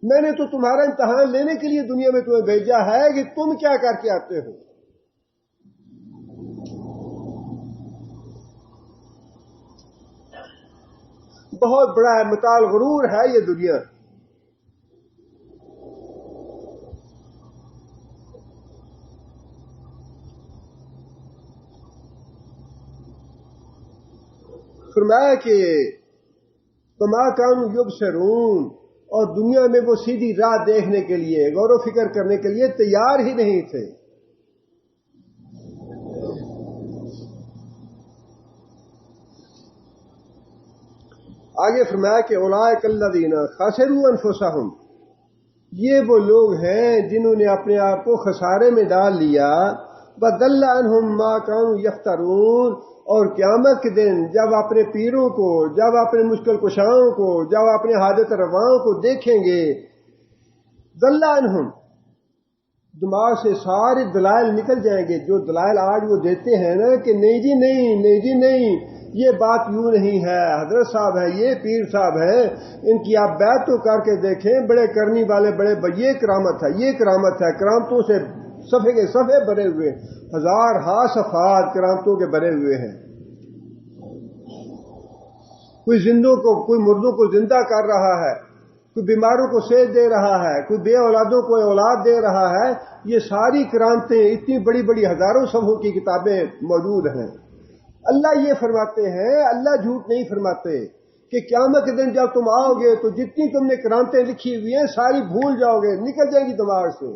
میں نے تو تمہارا امتحان لینے کے لیے دنیا میں تمہیں بھیجا ہے کہ تم کیا کر کے آتے ہو۔ بہت بڑا ہے، متاع الغرور ہے یہ دنیا۔ فرمایا کہ فما کانوا یبصرون، اور دنیا میں وہ سیدھی راہ دیکھنے کے لیے، غور و فکر کرنے کے لیے تیار ہی نہیں تھے۔ آگے فرمایا کہ اولئک الذین خسروا انفسہم، یہ وہ لوگ ہیں جنہوں نے اپنے آپ کو خسارے میں ڈال لیا۔ وَضَلَّ عَنْهُمْ مَا كَانُوا يَفْتَرُونَ، اور قیامت کے دن جب اپنے پیروں کو، جب اپنے مشکل کشاؤں کو، جب اپنے حاجت رواؤں کو دیکھیں گے، ضَلَّ عَنْهُمْ، دماغ سے سارے دلائل نکل جائیں گے۔ جو دلائل آج وہ دیتے ہیں نا کہ نہیں جی نہیں، نہیں جی نہیں، یہ بات یوں نہیں ہے، حضرت صاحب ہے، یہ پیر صاحب ہے، ان کی آپ بیعت تو کر کے دیکھیں، بڑے کرنی والے بڑے، یہ کرامت ہے، یہ کرامت ہے، کرامتوں سے صفحے کے صفحے بھرے ہوئے، ہزار صفحات کرامتوں کے بھرے ہوئے ہیں۔ کوئی زندوں کو، کوئی مردوں کو زندہ کر رہا ہے، کوئی بیماروں کو صحت دے رہا ہے، کوئی بے اولادوں کو اولاد دے رہا ہے۔ یہ ساری کرامتیں اتنی بڑی بڑی ہزاروں صفحوں کی کتابیں موجود ہیں۔ اللہ یہ فرماتے ہیں، اللہ جھوٹ نہیں فرماتے کہ قیامت کے دن جب تم آؤ گے تو جتنی تم نے کرامتیں لکھی ہوئی ہیں ساری بھول جاؤ گے، نکل جائیں گی دماغ سے۔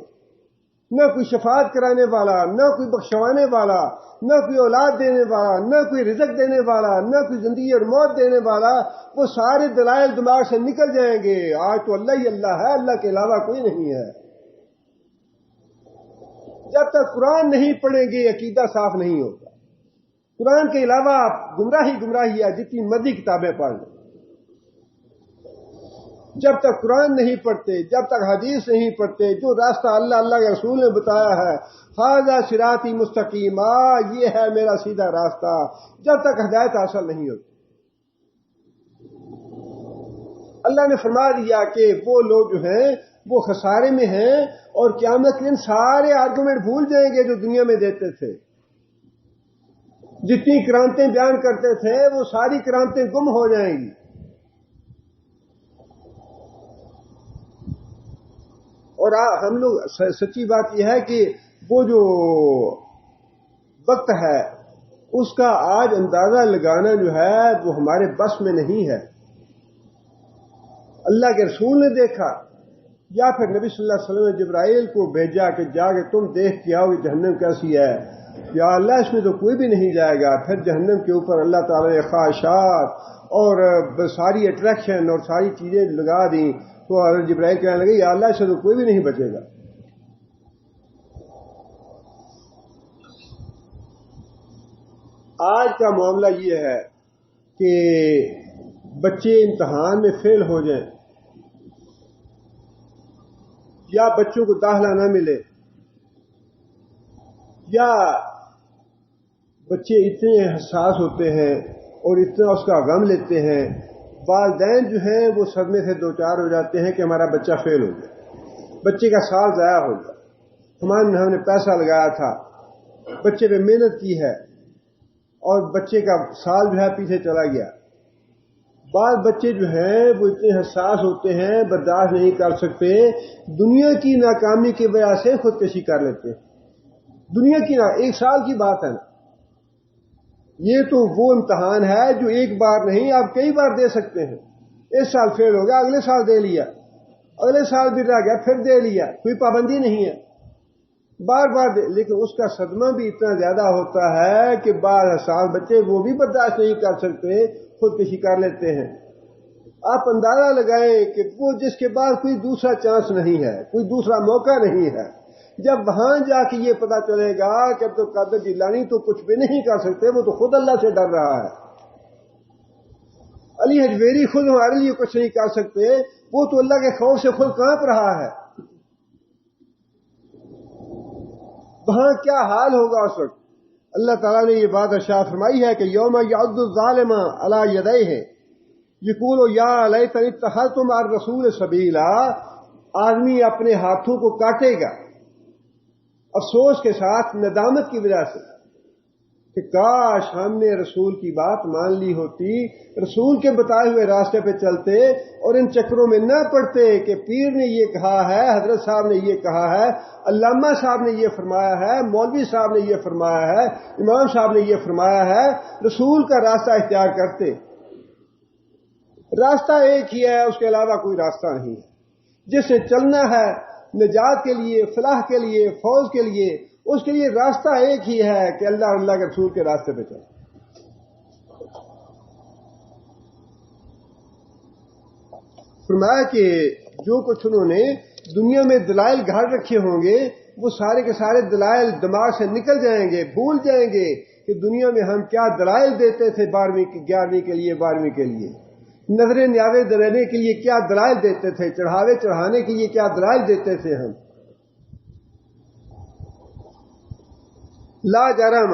نہ کوئی شفاعت کرانے والا، نہ کوئی بخشوانے والا، نہ کوئی اولاد دینے والا، نہ کوئی رزق دینے والا، نہ کوئی زندگی اور موت دینے والا، وہ سارے دلائل دماغ سے نکل جائیں گے۔ آج تو اللہ ہی اللہ ہے، اللہ کے علاوہ کوئی نہیں ہے۔ جب تک قرآن نہیں پڑھیں گے عقیدہ صاف نہیں ہوگا۔ قرآن کے علاوہ گمراہی ہے، جتنی مرضی کتابیں پڑھ لیں۔ جب تک قرآن نہیں پڑھتے، جب تک حدیث نہیں پڑھتے، جو راستہ اللہ کے رسول نے بتایا ہے، ھذا صراطی مستقیم، یہ ہے میرا سیدھا راستہ، جب تک ہدایت حاصل نہیں ہوتی۔ اللہ نے فرما دیا کہ وہ لوگ جو ہیں وہ خسارے میں ہیں، اور قیامت کے دن سارے آرگومنٹ بھول جائیں گے جو دنیا میں دیتے تھے۔ جتنی کرامتیں بیان کرتے تھے وہ ساری کرامتیں گم ہو جائیں گی۔ اور ہم لوگ سچی بات یہ ہے کہ وہ جو وقت ہے اس کا آج اندازہ لگانا جو ہے وہ ہمارے بس میں نہیں ہے۔ اللہ کے رسول نے دیکھا، یا پھر نبی صلی اللہ علیہ وسلم نے جبرائیل کو بھیجا کہ جا کے تم دیکھ کے آؤ کہ جہنم کیسی ہے، یا اللہ اس میں تو کوئی بھی نہیں جائے گا۔ پھر جہنم کے اوپر اللہ تعالی نے خواہشات اور ساری اٹریکشن اور ساری چیزیں لگا دیں، تو حضرت جبرائیل کہنے لگے یا اللہ اس سے تو کوئی بھی نہیں بچے گا۔ آج کا معاملہ یہ ہے کہ بچے امتحان میں فیل ہو جائیں، یا بچوں کو داخلہ نہ ملے، یا بچے اتنے حساس ہوتے ہیں اور اتنا اس کا غم لیتے ہیں، والدین جو ہیں وہ صدمے سے دوچار ہو جاتے ہیں کہ ہمارا بچہ فیل ہو گیا، بچے کا سال ضائع ہو گیا، ہم نے پیسہ لگایا تھا، بچے پہ محنت کی ہے اور بچے کا سال جو ہے پیچھے چلا گیا۔ بعض بچے جو ہیں وہ اتنے حساس ہوتے ہیں، برداشت نہیں کر سکتے، دنیا کی ناکامی کی وجہ سے خودکشی کر لیتے ہیں۔ دنیا کی ایک سال کی بات ہے نا، یہ تو وہ امتحان ہے جو ایک بار نہیں آپ کئی بار دے سکتے ہیں۔ اس سال فیل ہو گیا، اگلے سال دے لیا، اگلے سال بھی رہ گیا پھر دے لیا، کوئی پابندی نہیں ہے، بار بار دے۔ لیکن اس کا صدمہ بھی اتنا زیادہ ہوتا ہے کہ بعض حساس بچے وہ بھی برداشت نہیں کر سکتے، خودکشی کر لیتے ہیں۔ آپ اندازہ لگائیں کہ وہ جس کے بعد کوئی دوسرا چانس نہیں ہے، کوئی دوسرا موقع نہیں ہے، جب وہاں جا کے یہ پتا چلے گا کہ اب تو قادر جیلانی تو کچھ بھی نہیں کر سکتے، وہ تو خود اللہ سے ڈر رہا ہے، علی حجویری خود ہمارے لیے کچھ نہیں کر سکتے، وہ تو اللہ کے خوف سے خود کانپ رہا ہے۔ وہاں کیا حال ہوگا اس وقت؟ اللہ تعالیٰ نے یہ بات ارشاد فرمائی ہے کہ یوم یعض الظالم علی یدیہ یقول یا لیتنی اتخذت مع الرسول سبیلا، آدمی اپنے ہاتھوں کو کاٹے گا افسوس کے ساتھ، ندامت کی وجہ سے کہ کاش ہم نے رسول کی بات مان لی ہوتی، رسول کے بتائے ہوئے راستے پہ چلتے اور ان چکروں میں نہ پڑتے کہ پیر نے یہ کہا ہے، حضرت صاحب نے یہ کہا ہے، علامہ صاحب نے یہ فرمایا ہے، مولوی صاحب نے یہ فرمایا ہے، امام صاحب نے یہ فرمایا ہے۔ رسول کا راستہ اختیار کرتے۔ راستہ ایک ہی ہے، اس کے علاوہ کوئی راستہ نہیں ہے، جس سے چلنا ہے نجات کے لیے، فلاح کے لیے، فوز کے لیے، اس کے لیے راستہ ایک ہی ہے کہ اللہ اور اللہ کے رسول کے راستے پہ چلے۔ فرمایا کہ جو کچھ انہوں نے دنیا میں دلائل گھڑ رکھے ہوں گے وہ سارے کے سارے دلائل دماغ سے نکل جائیں گے، بھول جائیں گے کہ دنیا میں ہم کیا دلائل دیتے تھے 11ویں کے لیے، 12ویں کے لیے، نظر نیازیں دینے کے لیے کیا دلائل دیتے تھے، چڑھاوے چڑھانے کے لیے کیا دلائل دیتے تھے ہم۔ لا جرم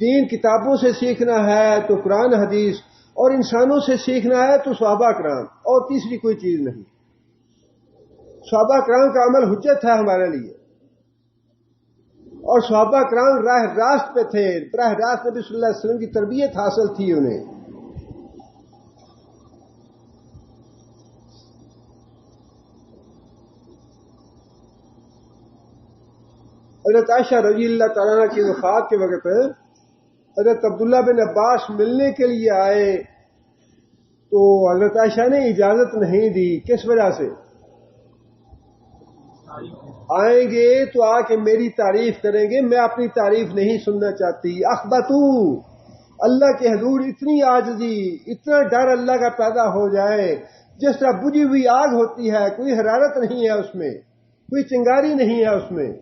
دین کتابوں سے سیکھنا ہے تو قرآن حدیث، اور انسانوں سے سیکھنا ہے تو صحابہ کرام، اور تیسری کوئی چیز نہیں۔ صحابہ کرام کا عمل حجت ہے ہمارے لیے، اور صحابہ کرام راہ راست پہ تھے، براہ راست نبی صلی اللہ علیہ وسلم کی تربیت حاصل تھی انہیں۔ حضرت عائشہ رضی اللہ تعالیٰ عنہ کی وفات کے وقت حضرت عبداللہ بن عباس ملنے کے لیے آئے تو حضرت عائشہ نے اجازت نہیں دی۔ کس وجہ سے؟ آئیں گے تو آ کے میری تعریف کریں گے، میں اپنی تعریف نہیں سننا چاہتی۔ اخبتو، اللہ کے حضور اتنی عاجزی، اتنا ڈر اللہ کا پیدا ہو جائے، جس طرح بجھی ہوئی آگ ہوتی ہے، کوئی حرارت نہیں ہے اس میں، کوئی چنگاری نہیں ہے اس میں،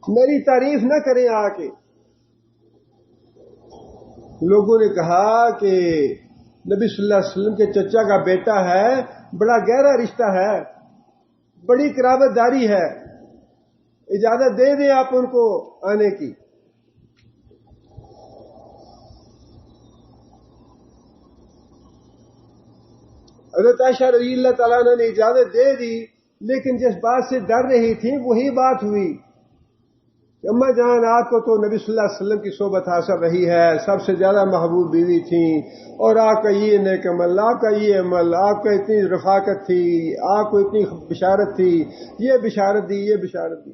میری تعریف نہ کریں آ کے۔ لوگوں نے کہا کہ نبی صلی اللہ علیہ وسلم کے چچا کا بیٹا ہے، بڑا گہرا رشتہ ہے، بڑی قرابت داری ہے، اجازت دے دیں آپ ان کو آنے کی۔ حضرت عائشہ رضی اللہ تعالیٰ عنہ نے اجازت دے دی، لیکن جس بات سے ڈر رہی تھی وہی بات ہوئی کہ اماں جان آپ کو تو نبی صلی اللہ علیہ وسلم کی صحبت حاصل رہی ہے، سب سے زیادہ محبوب بیوی تھیں، اور آپ کا یہ نیک عمل، آپ کا یہ عمل، آپ کا اتنی رفاقت تھی، آپ کو اتنی بشارت تھی، یہ بشارت دی، یہ بشارت دی۔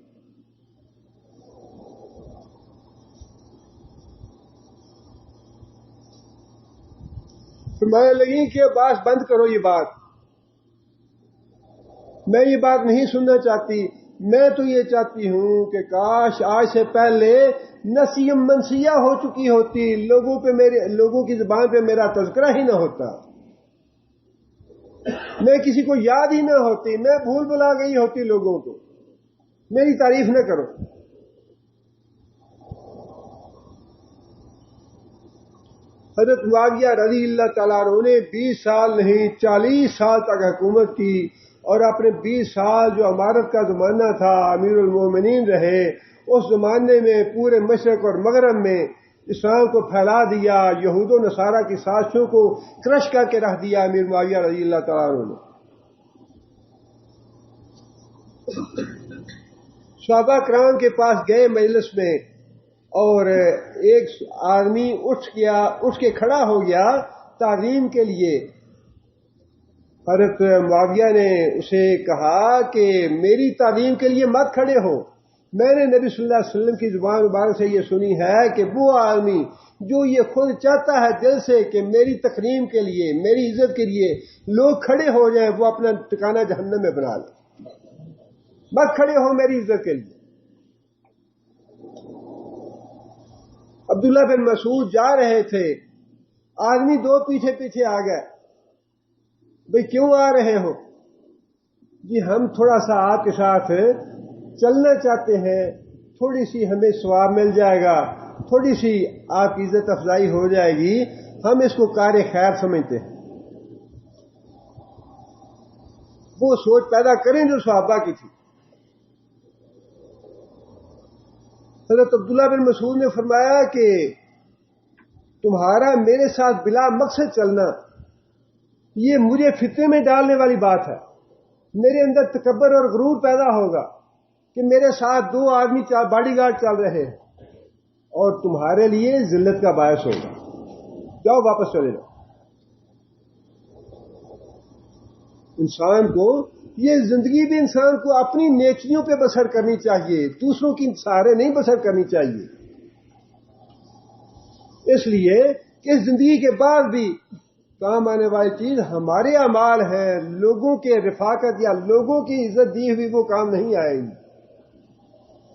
فرمانے لگی کہ بات بند کرو، یہ بات میں یہ بات نہیں سننا چاہتی، میں تو یہ چاہتی ہوں کہ کاش آج سے پہلے نسیم منسیہ ہو چکی ہوتی، لوگوں کی زبان پہ میرا تذکرہ ہی نہ ہوتا، میں کسی کو یاد ہی نہ ہوتی، میں بھول بھلا گئی ہوتی لوگوں کو، میری تعریف نہ کرو۔ حضرت معاویہ رضی اللہ تعالیٰ عنہ نے 20 سال نہیں 40 سال تک حکومت کی، اور اپنے 20 سال جو امارت کا زمانہ تھا، امیر المومنین رہے، اس زمانے میں پورے مشرق اور مغرب میں اسلام کو پھیلا دیا، یہود و نصارہ کی سازشوں کو کرش کر کے رکھ دیا امیر معاویہ رضی اللہ تعالیٰ عنہ نے۔ صحابہ کرام کے پاس گئے مجلس میں، اور ایک آدمی اٹھ کے کھڑا ہو گیا تعظیم کے لیے۔ حضرت معاویہ نے اسے کہا کہ میری تعظیم کے لیے مت کھڑے ہو، میں نے نبی صلی اللہ علیہ وسلم کی زبان مبارک سے یہ سنی ہے کہ وہ آدمی جو یہ خود چاہتا ہے دل سے کہ میری تکریم کے لیے، میری عزت کے لیے لوگ کھڑے ہو جائیں، وہ اپنا ٹھکانہ جہنم میں بنا لے، مت کھڑے ہو میری عزت کے لیے۔ عبداللہ بن مسعود جا رہے تھے، آدمی دو پیچھے پیچھے آ گئے، بھئی کیوں آ رہے ہو؟ جی ہم تھوڑا سا آپ کے ساتھ چلنا چاہتے ہیں، تھوڑی سی ہمیں ثواب مل جائے گا، تھوڑی سی آپ کی عزت افزائی ہو جائے گی، ہم اس کو کار خیر سمجھتے ہیں۔ وہ سوچ پیدا کریں جو صحابہ کی تھی۔ حضرت عبداللہ بن مسعود نے فرمایا کہ تمہارا میرے ساتھ بلا مقصد چلنا یہ مجھے فتنے میں ڈالنے والی بات ہے، میرے اندر تکبر اور غرور پیدا ہوگا کہ میرے ساتھ دو آدمی باڈی گارڈ چل رہے ہیں، اور تمہارے لیے ذلت کا باعث ہوگا، جاؤ واپس چلے جاؤ۔ انسان کو یہ زندگی بھی انسان کو اپنی نیکیوں پہ بسر کرنی چاہیے، دوسروں کی سہارے نہیں بسر کرنی چاہیے۔ اس لیے کہ اس زندگی کے بعد بھی کام آنے والی چیز ہمارے اعمال ہیں، لوگوں کے رفاقت یا لوگوں کی عزت دی ہوئی وہ کام نہیں آئے گی۔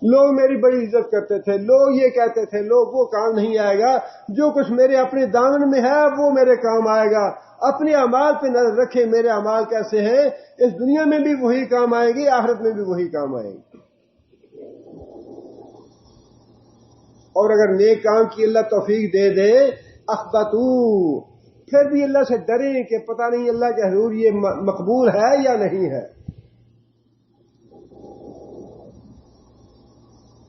لوگ میری بڑی عزت کرتے تھے، لوگ یہ کہتے تھے، لوگ وہ کام نہیں آئے گا۔ جو کچھ میرے اپنے دامن میں ہے وہ میرے کام آئے گا۔ اپنے اعمال پہ نظر رکھیں، میرے اعمال کیسے ہیں، اس دنیا میں بھی وہی کام آئے گی، آخرت میں بھی وہی کام آئے گی۔ اور اگر نیک کام کی اللہ توفیق دے دے، اخبتو، پھر بھی اللہ سے ڈریں کہ پتہ نہیں اللہ کے حضور یہ مقبول ہے یا نہیں ہے۔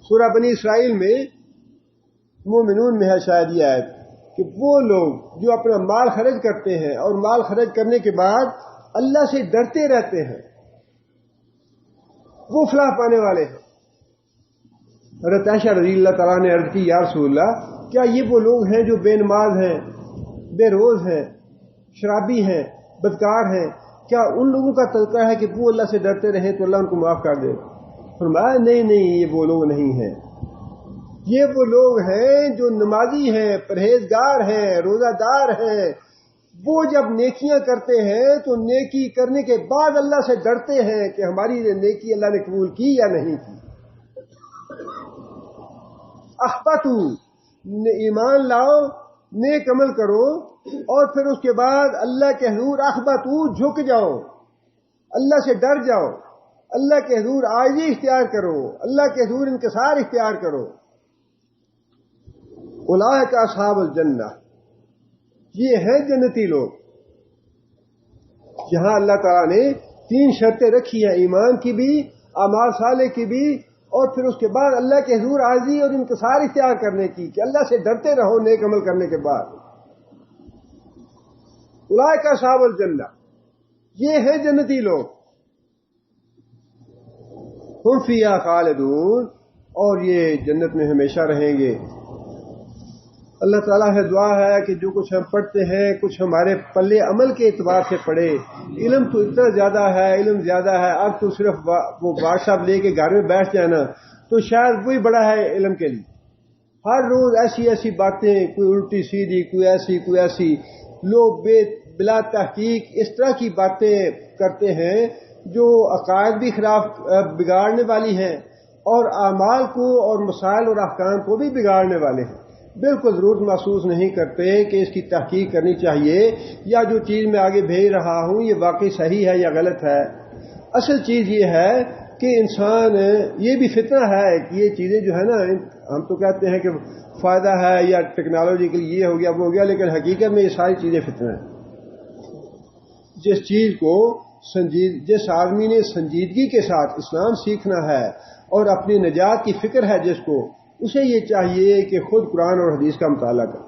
سورہ بنی اسرائیل میں مومنون میں ہے شاید یہ آیت کہ وہ لوگ جو اپنا مال خرچ کرتے ہیں اور مال خرچ کرنے کے بعد اللہ سے ڈرتے رہتے ہیں وہ فلاح پانے والے ہیں۔ حضرت عائشہ رضی اللہ تعالیٰ نے عرض کی یا رسول اللہ کیا یہ وہ لوگ ہیں جو بے نماز ہیں، بے روز ہیں، شرابی ہیں، بدکار ہیں، کیا ان لوگوں کا تذکرہ ہے کہ وہ اللہ سے ڈرتے رہیں تو اللہ ان کو معاف کر دے؟ فرمایا نہیں یہ وہ لوگ نہیں ہیں، یہ وہ لوگ ہیں جو نمازی ہیں، پرہیزگار ہیں، روزہ دار ہیں، وہ جب نیکیاں کرتے ہیں تو نیکی کرنے کے بعد اللہ سے ڈرتے ہیں کہ ہماری نیکی اللہ نے قبول کی یا نہیں کی۔ اخبتو ایمان لاؤ، نیک عمل کرو، اور پھر اس کے بعد اللہ کے حضور اخبتو جھک جاؤ، اللہ سے ڈر جاؤ، اللہ کے حضور عاجزی اختیار کرو، اللہ کے حضور انکسار اختیار کرو۔ اولئک اصحاب الجنہ، یہ ہیں جنتی لوگ۔ یہاں اللہ تعالیٰ نے 3 شرطیں رکھی ہیں، ایمان کی بھی، اعمال صالح کی بھی، اور پھر اس کے بعد اللہ کے حضور عاجزی اور انکسار اختیار کرنے کی کہ اللہ سے ڈرتے رہو نیک عمل کرنے کے بعد۔ اولئک اصحاب الجنہ، یہ ہیں جنتی لوگ، ہم فیہا خالدون، اور یہ جنت میں ہمیشہ رہیں گے۔ اللہ تعالیٰ ہے دعا ہے کہ جو کچھ ہم پڑھتے ہیں کچھ ہمارے پلے عمل کے اعتبار سے پڑھے۔ علم تو اتنا زیادہ ہے، علم زیادہ ہے، اب تو صرف وہ واٹس ایپ لے کے گھر میں بیٹھ جانا تو شاید وہی بڑا ہے علم کے لیے۔ ہر روز ایسی ایسی باتیں، کوئی الٹی سیدھی، کوئی ایسی لوگ بلا تحقیق اس طرح کی باتیں کرتے ہیں جو عقائد بھی خلاف بگاڑنے والی ہیں اور اعمال کو اور مسائل اور احکام کو بھی بگاڑنے والے ہیں۔ بالکل ضرورت محسوس نہیں کرتے کہ اس کی تحقیق کرنی چاہیے یا جو چیز میں آگے بھیج رہا ہوں یہ واقعی صحیح ہے یا غلط ہے۔ اصل چیز یہ ہے کہ انسان، یہ بھی فتنہ ہے کہ یہ چیزیں جو ہے نا، ہم تو کہتے ہیں کہ فائدہ ہے یا ٹیکنالوجی کے لیے یہ ہو گیا وہ ہو گیا، لیکن حقیقت میں یہ ساری چیزیں فتنہ ہیں۔ جس چیز کو جس آدمی نے سنجیدگی کے ساتھ اسلام سیکھنا ہے اور اپنی نجات کی فکر ہے جس کو، اسے یہ چاہیے کہ خود قرآن اور حدیث کا مطالعہ کرے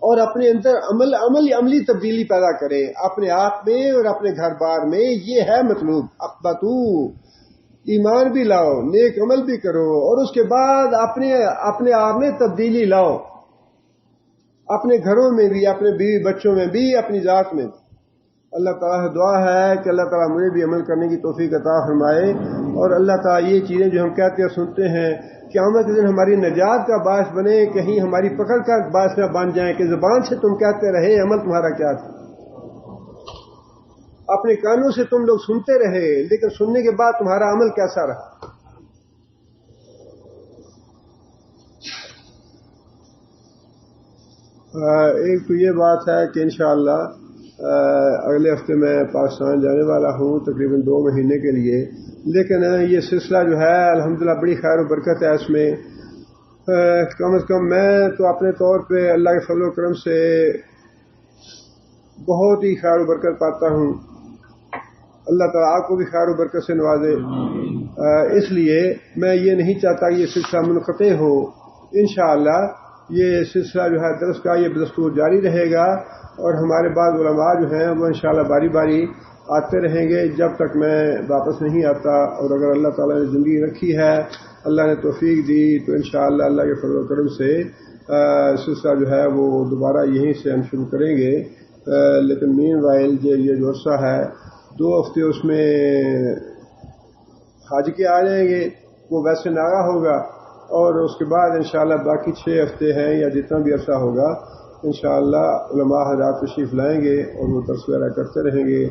اور اپنے اندر عملی تبدیلی پیدا کرے، اپنے آپ میں اور اپنے گھر بار میں۔ یہ ہے مطلوب۔ اخبتو، ایمان بھی لاؤ، نیک عمل بھی کرو، اور اس کے بعد اپنے آپ میں تبدیلی لاؤ، اپنے گھروں میں بھی، اپنے بیوی بچوں میں بھی، اپنی ذات میں بھی۔ اللہ تعالیٰ سے دعا ہے کہ اللہ تعالیٰ مجھے بھی عمل کرنے کی توفیق عطا فرمائے، اور اللہ تعالیٰ یہ چیزیں جو ہم کہتے ہیں سنتے ہیں قیامت کے دن ہماری نجات کا باعث بنے، کہیں ہماری پکڑ کا باعث نہ بن جائیں کہ زبان سے تم کہتے رہے عمل تمہارا کیا تھا، اپنے کانوں سے تم لوگ سنتے رہے لیکن سننے کے بعد تمہارا عمل کیسا رہا۔ ایک تو یہ بات ہے کہ انشاءاللہ اگلے ہفتے میں پاکستان جانے والا ہوں تقریباً 2 مہینے کے لیے، لیکن یہ سلسلہ جو ہے الحمدللہ بڑی خیر و برکت ہے اس میں۔ کم از کم میں تو اپنے طور پہ اللہ کے فضل و کرم سے بہت ہی خیر و برکت پاتا ہوں۔ اللہ تعالیٰ آپ کو بھی خیر و برکت سے نوازے۔ اس لیے میں یہ نہیں چاہتا کہ یہ سلسلہ منقطع ہو۔ انشاءاللہ یہ سلسلہ جو ہے درس کا یہ بدستور جاری رہے گا، اور ہمارے بعض علماء جو ہیں وہ انشاءاللہ باری باری آتے رہیں گے جب تک میں واپس نہیں آتا، اور اگر اللہ تعالیٰ نے زندگی رکھی ہے، اللہ نے توفیق دی، تو انشاءاللہ اللہ کے فضل و کرم سے سلسلہ جو ہے وہ دوبارہ یہیں سے ہم شروع کریں گے۔ لیکن مین وائل یہ جو عرصہ ہے 2 ہفتے اس میں حج کے آ جائیں گے، وہ ویسے ناغا ہوگا، اور اس کے بعد انشاءاللہ باقی 6 ہفتے ہیں یا جتنا بھی عرصہ ہوگا انشاءاللہ علماء حضرات تشریف لائیں گے اور وہ درس وغیرہ کرتے رہیں گے۔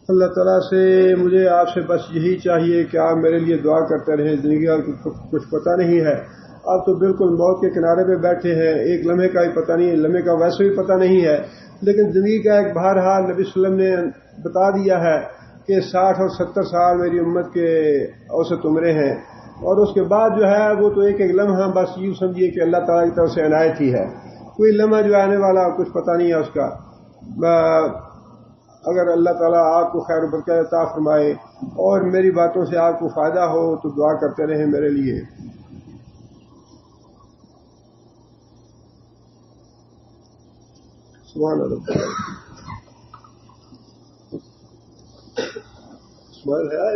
اللہ تعالیٰ سے مجھے آپ سے بس یہی چاہیے کہ آپ میرے لیے دعا کرتے رہیں۔ زندگی کا کچھ پتہ نہیں ہے، آپ تو بالکل موت کے کنارے پہ بیٹھے ہیں، ایک لمحے کا بھی پتہ نہیں، لمحے کا ویسے بھی پتہ نہیں ہے، لیکن زندگی کا ایک بہرحال نبی صلی اللہ علیہ وسلم نے بتا دیا ہے کہ 60 اور 70 سال میری امت کے اوسط عمریں ہیں، اور اس کے بعد جو ہے وہ تو ایک لمحہ بس یوں سمجھیے کہ اللہ تعالیٰ کی طرف سے عنایت ہی ہے، کوئی لمحہ جو آنے والا کچھ پتہ نہیں ہے اس کا۔ اگر اللہ تعالیٰ آپ کو خیر و برکت عطا فرمائے اور میری باتوں سے آپ کو فائدہ ہو تو دعا کرتے رہیں میرے لیے۔ سبحان اللہ سبحان ہے